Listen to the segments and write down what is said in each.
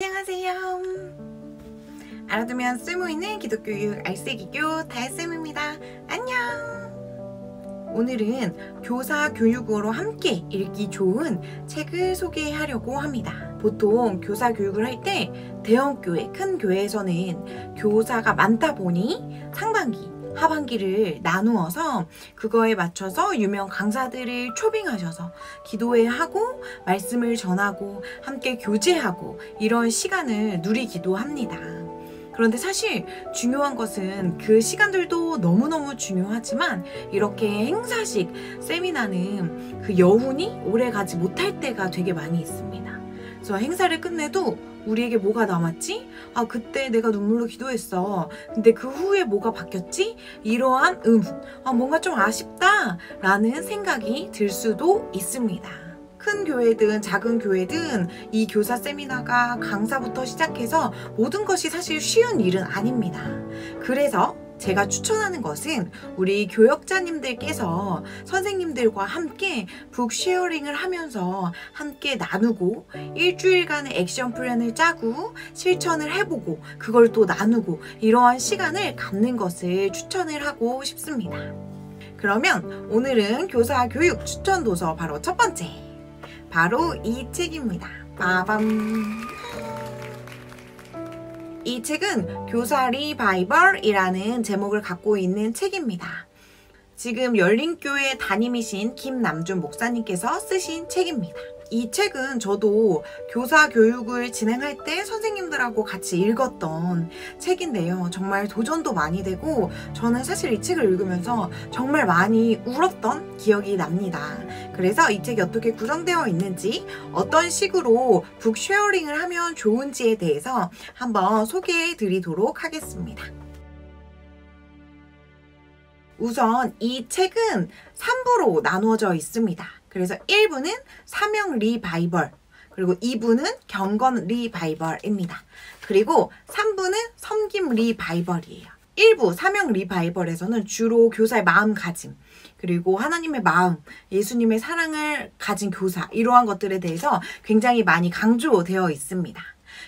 안녕하세요. 알아두면 쓸모있는 기독교육 알쓰기교 다혜쌤입니다. 안녕. 오늘은 교사 교육으로 함께 읽기 좋은 책을 소개하려고 합니다. 보통 교사 교육을 할 때 대형교회, 큰 교회에서는 교사가 많다 보니 상반기, 하반기를 나누어서 그거에 맞춰서 유명 강사들을 초빙하셔서 기도회 하고 말씀을 전하고 함께 교제하고 이런 시간을 누리기도 합니다. 그런데 사실 중요한 것은 그 시간들도 너무너무 중요하지만 이렇게 행사식 세미나는 그 여운이 오래가지 못할 때가 되게 많이 있습니다. 그래서 행사를 끝내도 우리에게 뭐가 남았지? 아, 그때 내가 눈물로 기도했어. 근데 그 후에 뭐가 바뀌었지? 이러한 뭔가 좀 아쉽다 라는 생각이 들 수도 있습니다. 큰 교회든 작은 교회든 이 교사 세미나가 강사부터 시작해서 모든 것이 사실 쉬운 일은 아닙니다. 그래서 제가 추천하는 것은 우리 교역자님들께서 선생님들과 함께 북 쉐어링을 하면서 함께 나누고 일주일간의 액션 플랜을 짜고 실천을 해보고 그걸 또 나누고 이러한 시간을 갖는 것을 추천을 하고 싶습니다. 그러면 오늘은 교사 교육 추천 도서 바로 첫 번째, 바로 이 책입니다. 빠밤. 이 책은 교사 리바이벌이라는 제목을 갖고 있는 책입니다. 지금 열린교회 담임이신 김남준 목사님께서 쓰신 책입니다. 이 책은 저도 교사 교육을 진행할 때 선생님들하고 같이 읽었던 책인데요. 정말 도전도 많이 되고 저는 사실 이 책을 읽으면서 정말 많이 울었던 기억이 납니다. 그래서 이 책이 어떻게 구성되어 있는지 어떤 식으로 북 쉐어링을 하면 좋은지에 대해서 한번 소개해 드리도록 하겠습니다. 우선 이 책은 3부로 나누어져 있습니다. 그래서 1부는 사명 리바이벌, 그리고 2부는 경건 리바이벌입니다. 그리고 3부는 섬김 리바이벌이에요. 1부 사명 리바이벌에서는 주로 교사의 마음가짐, 그리고 하나님의 마음, 예수님의 사랑을 가진 교사, 이러한 것들에 대해서 굉장히 많이 강조되어 있습니다.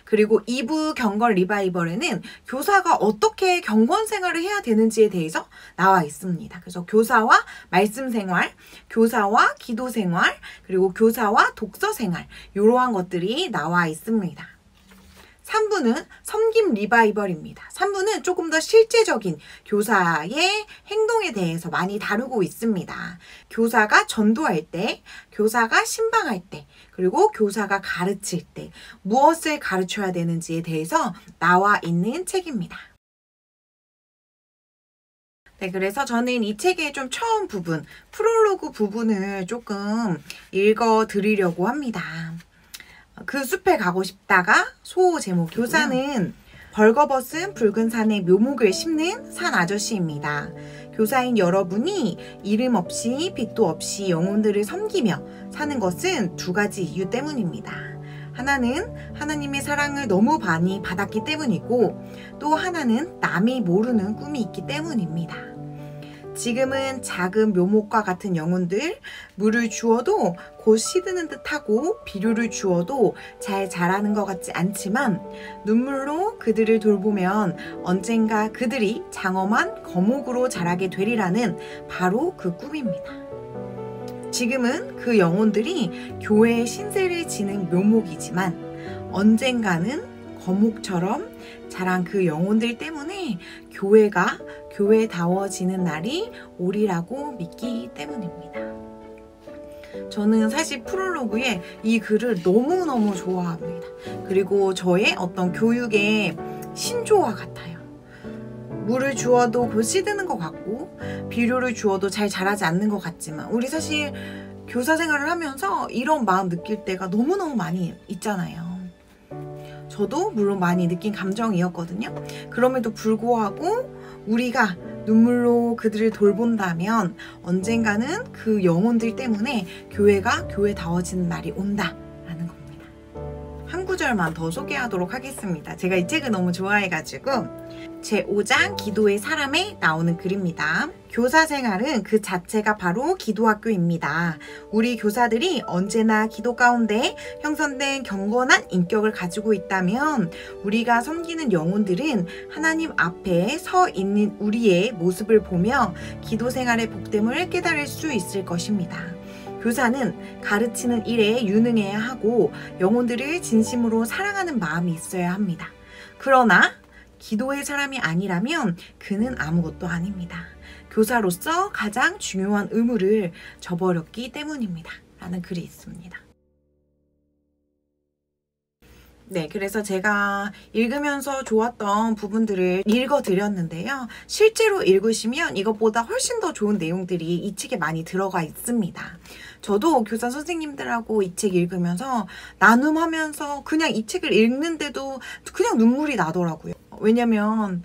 그리고 2부 경건 리바이벌에는 교사가 어떻게 경건 생활을 해야 되는지에 대해서 나와 있습니다. 그래서 교사와 말씀 생활, 교사와 기도 생활, 그리고 교사와 독서 생활, 이러한 것들이 나와 있습니다. 3부는 섬김 리바이벌입니다. 3부는 조금 더 실제적인 교사의 행동에 대해서 많이 다루고 있습니다. 교사가 전도할 때, 교사가 신방할 때, 그리고 교사가 가르칠 때 무엇을 가르쳐야 되는지에 대해서 나와 있는 책입니다. 네, 그래서 저는 이 책의 좀 처음 부분, 프롤로그 부분을 조금 읽어 드리려고 합니다. 그 숲에 가고 싶다가 소 제목. 교사는 벌거벗은 붉은 산에 묘목을 심는 산 아저씨입니다. 교사인 여러분이 이름 없이 빛도 없이 영혼들을 섬기며 사는 것은 두 가지 이유 때문입니다. 하나는 하나님의 사랑을 너무 많이 받았기 때문이고, 또 하나는 남이 모르는 꿈이 있기 때문입니다. 지금은 작은 묘목과 같은 영혼들, 물을 주어도 곧 시드는 듯하고 비료를 주어도 잘 자라는 것 같지 않지만 눈물로 그들을 돌보면 언젠가 그들이 장엄한 거목으로 자라게 되리라는 바로 그 꿈입니다. 지금은 그 영혼들이 교회의 신세를 지는 묘목이지만 언젠가는 거목처럼 자란 그 영혼들 때문에 교회가 교회다워지는 날이 오리라고 믿기 때문입니다. 저는 사실 프롤로그에 이 글을 너무너무 좋아합니다. 그리고 저의 어떤 교육의 신조어 같아요. 물을 주어도 곧 시드는 것 같고 비료를 주어도 잘 자라지 않는 것 같지만 우리 사실 교사 생활을 하면서 이런 마음 느낄 때가 너무너무 많이 있잖아요. 저도 물론 많이 느낀 감정이었거든요. 그럼에도 불구하고 우리가 눈물로 그들을 돌본다면 언젠가는 그 영혼들 때문에 교회가 교회다워지는 날이 온다라는 겁니다. 한 구절만 더 소개하도록 하겠습니다. 제가 이 책을 너무 좋아해가지고 제5장 기도의 사람에 나오는 글입니다. 교사 생활은 그 자체가 바로 기도학교입니다. 우리 교사들이 언제나 기도 가운데 형성된 경건한 인격을 가지고 있다면 우리가 섬기는 영혼들은 하나님 앞에 서 있는 우리의 모습을 보며 기도 생활의 복됨을 깨달을 수 있을 것입니다. 교사는 가르치는 일에 유능해야 하고 영혼들을 진심으로 사랑하는 마음이 있어야 합니다. 그러나 기도의 사람이 아니라면 그는 아무것도 아닙니다. 교사로서 가장 중요한 의무를 저버렸기 때문입니다. 라는 글이 있습니다. 네, 그래서 제가 읽으면서 좋았던 부분들을 읽어드렸는데요. 실제로 읽으시면 이것보다 훨씬 더 좋은 내용들이 이 책에 많이 들어가 있습니다. 저도 교사 선생님들하고 이 책 읽으면서 나눔하면서 그냥 이 책을 읽는데도 그냥 눈물이 나더라고요. 왜냐면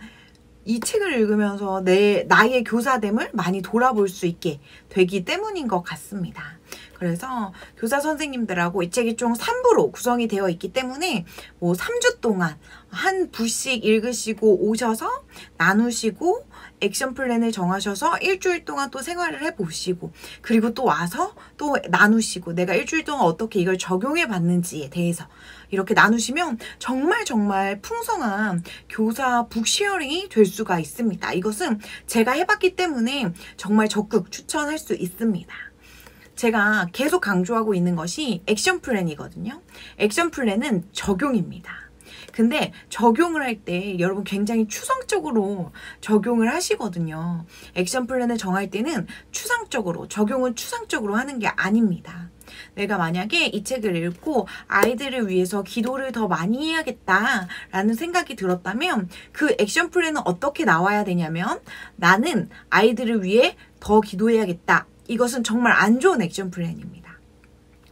이 책을 읽으면서 나의 교사됨을 많이 돌아볼 수 있게 되기 때문인 것 같습니다. 그래서 교사 선생님들하고 이 책이 총 3부로 구성이 되어 있기 때문에 3주 동안 한 부씩 읽으시고 오셔서 나누시고 액션 플랜을 정하셔서 일주일 동안 또 생활을 해보시고 그리고 또 와서 또 나누시고 내가 일주일 동안 어떻게 이걸 적용해 봤는지에 대해서 이렇게 나누시면 정말 풍성한 교사 북쉐어링이 될 수가 있습니다. 이것은 제가 해봤기 때문에 정말 적극 추천할 수 있습니다. 제가 계속 강조하고 있는 것이 액션 플랜이거든요. 액션 플랜은 적용입니다. 근데 적용을 할 때 여러분 굉장히 추상적으로 적용을 하시거든요. 액션 플랜을 정할 때는 추상적으로, 적용은 추상적으로 하는 게 아닙니다. 내가 만약에 이 책을 읽고 아이들을 위해서 기도를 더 많이 해야겠다라는 생각이 들었다면 그 액션 플랜은 어떻게 나와야 되냐면 나는 아이들을 위해 더 기도해야겠다. 이것은 정말 안 좋은 액션 플랜입니다.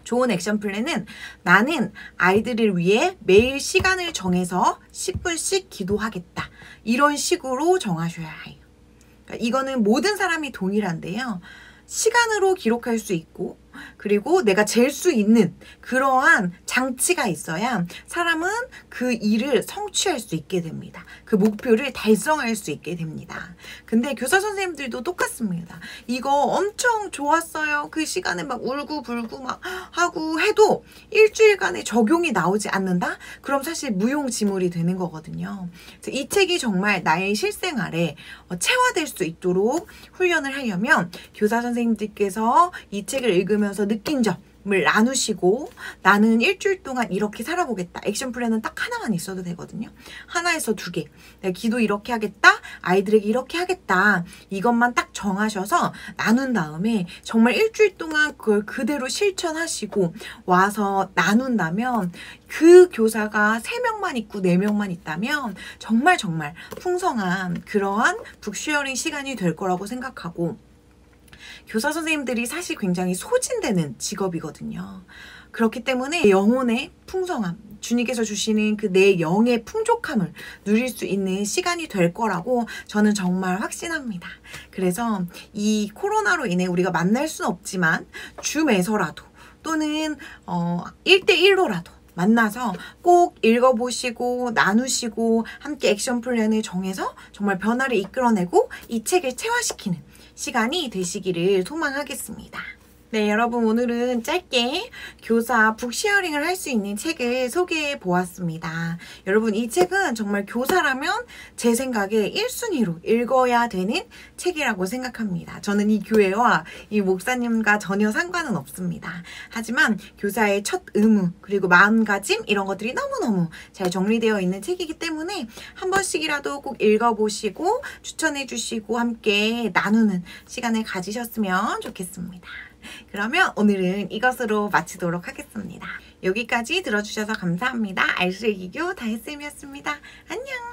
좋은 액션 플랜은 나는 아이들을 위해 매일 시간을 정해서 10분씩 기도하겠다. 이런 식으로 정하셔야 해요. 그러니까 이거는 모든 사람이 동일한데요. 시간으로 기록할 수 있고 그리고 내가 잴 수 있는 그러한 장치가 있어야 사람은 그 일을 성취할 수 있게 됩니다. 그 목표를 달성할 수 있게 됩니다. 근데 교사 선생님들도 똑같습니다. 이거 엄청 좋았어요. 그 시간에 막 울고불고 막 하고 해도 일주일간에 적용이 나오지 않는다? 그럼 사실 무용지물이 되는 거거든요. 그래서 이 책이 정말 나의 실생활에 체화될 수 있도록 훈련을 하려면 교사 선생님들께서 이 책을 읽으면서 느낀 점을 나누시고 나는 일주일 동안 이렇게 살아보겠다. 액션 플랜은 딱 하나만 있어도 되거든요. 하나에서 2개. 내가 기도 이렇게 하겠다. 아이들에게 이렇게 하겠다. 이것만 딱 정하셔서 나눈 다음에 정말 일주일 동안 그걸 그대로 실천하시고 와서 나눈다면 그 교사가 3명만 있고 4명만 있다면 정말 풍성한 그러한 북쉐어링 시간이 될 거라고 생각하고 교사 선생님들이 사실 굉장히 소진되는 직업이거든요. 그렇기 때문에 영혼의 풍성함, 주님께서 주시는 그 내 영의 풍족함을 누릴 수 있는 시간이 될 거라고 저는 정말 확신합니다. 그래서 이 코로나로 인해 우리가 만날 수는 없지만 줌에서라도 또는 1대1로라도 만나서 꼭 읽어보시고 나누시고 함께 액션 플랜을 정해서 정말 변화를 이끌어내고 이 책을 체화시키는 시간이 되시기를 소망하겠습니다. 네, 여러분 오늘은 짧게 교사 북쉐어링을 할 수 있는 책을 소개해 보았습니다. 여러분 이 책은 정말 교사라면 제 생각에 1순위로 읽어야 되는 책이라고 생각합니다. 저는 이 교회와 이 목사님과 전혀 상관은 없습니다. 하지만 교사의 첫 의무 그리고 마음가짐 이런 것들이 너무너무 잘 정리되어 있는 책이기 때문에 한 번씩이라도 꼭 읽어보시고 추천해 주시고 함께 나누는 시간을 가지셨으면 좋겠습니다. 그러면 오늘은 이것으로 마치도록 하겠습니다. 여기까지 들어주셔서 감사합니다. 알쓸기교 다혜쌤이었습니다. 안녕!